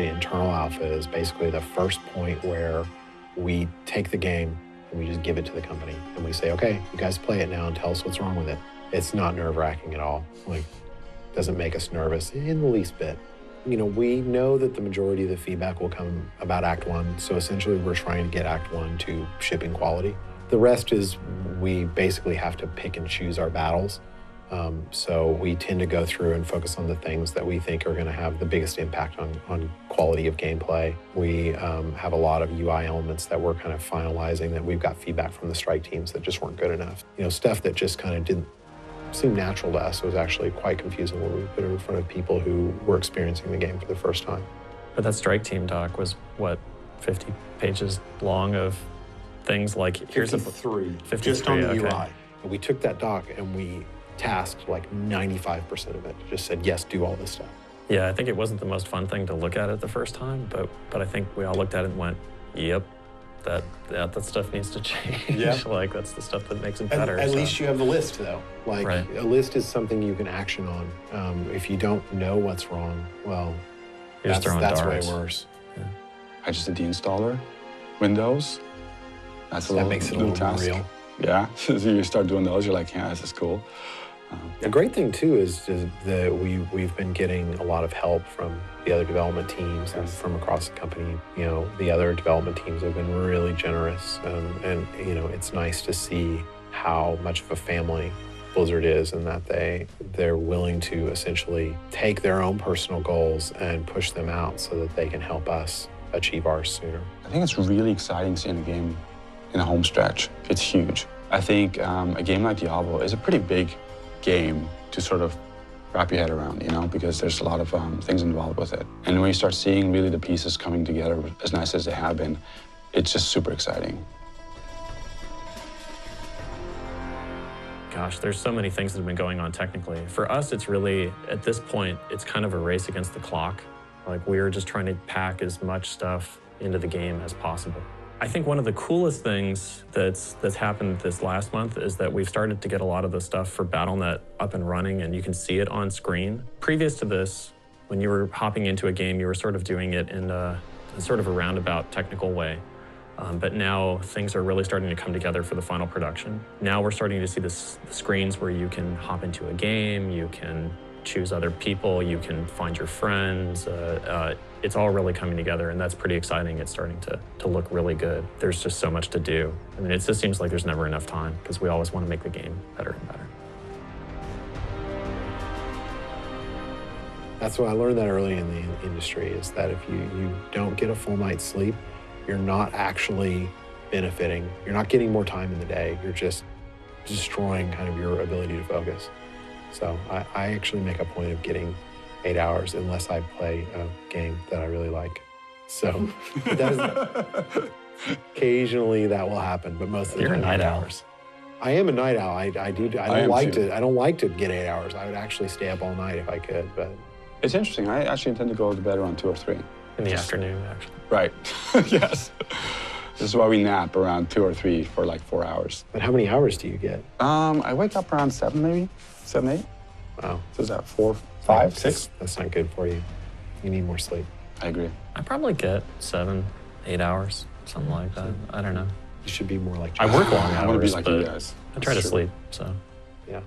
The internal alpha is basically the first point where we take the game and we just give it to the company. And we say, okay, you guys play it now and tell us what's wrong with it. It's not nerve-wracking at all. Like, doesn't make us nervous in the least bit. You know, we know that the majority of the feedback will come about Act 1. So essentially, we're trying to get Act 1 to shipping quality. The rest is we basically have to pick and choose our battles. So we tend to go through and focus on the things that we think are going to have the biggest impact on quality of gameplay. We have a lot of UI elements that we're kind of finalizing that we've got feedback from the strike teams that just weren't good enough. You know, stuff that just kind of didn't seem natural to us. It was actually quite confusing when we put it in front of people who were experiencing the game for the first time. But that strike team doc was, what, 50 pages long of things like, here's 53, 53 just on the okay. UI. And we took that doc and we tasked like 95% of it. Just said, yes, do all this stuff. Yeah, I think it wasn't the most fun thing to look at it the first time, but I think we all looked at it and went, yep, that stuff needs to change. Yep. Like, that's the stuff that makes it better. At least you have the list, though. Like, right. A list is something you can action on. If you don't know what's wrong, well, that's way worse. Yeah. I just did the installer, Windows. That makes it a little more real. Yeah, so you start doing those, you're like, yeah, this is cool. The great thing, too, is that we've been getting a lot of help from the other development teams and from across the company. You know, the other development teams have been really generous. And, you know, it's nice to see how much of a family Blizzard is and that they're willing to essentially take their own personal goals and push them out so that they can help us achieve ours sooner. I think it's really exciting seeing a game in a home stretch. It's huge. I think a game like Diablo is a pretty big game to sort of wrap your head around, you know, because there's a lot of things involved with it. And when you start seeing really the pieces coming together as nice as they have been, it's just super exciting. Gosh, there's so many things that have been going on technically. For us, it's really, at this point, it's kind of a race against the clock. Like, we're just trying to pack as much stuff into the game as possible. I think one of the coolest things that's happened this last month is that we've started to get a lot of the stuff for BattleNet up and running, and you can see it on screen. Previous to this, when you were hopping into a game, you were sort of doing it in sort of a roundabout technical way. But now things are really starting to come together for the final production. Now we're starting to see the screens where you can hop into a game, you can choose other people, you can find your friends. It's all really coming together, and that's pretty exciting. It's starting to look really good. There's just so much to do. I mean, it just seems like there's never enough time because we always want to make the game better and better. That's what I learned that early in the industry, is that if you don't get a full night's sleep, you're not actually benefiting. You're not getting more time in the day. You're just destroying kind of your ability to focus. So I actually make a point of getting 8 hours unless I play a game that I really like. So occasionally that will happen, but most of the time. You're a night owl. I am a night owl. I don't like to get 8 hours. I would actually stay up all night if I could, but. It's interesting. I actually tend to go to bed around 2 or 3. In the afternoon, actually. Right. Yes. This is why we nap around 2 or 3 for like 4 hours. But how many hours do you get? I wake up around 7, maybe 7, 8. Wow. So is that 4, 5, 6? That's not good for you. You need more sleep. I agree. I probably get 7, 8 hours, something like that. I don't know. You should be more like. I work long I want to be hours, like you but guys. I try to sleep, so. Yeah.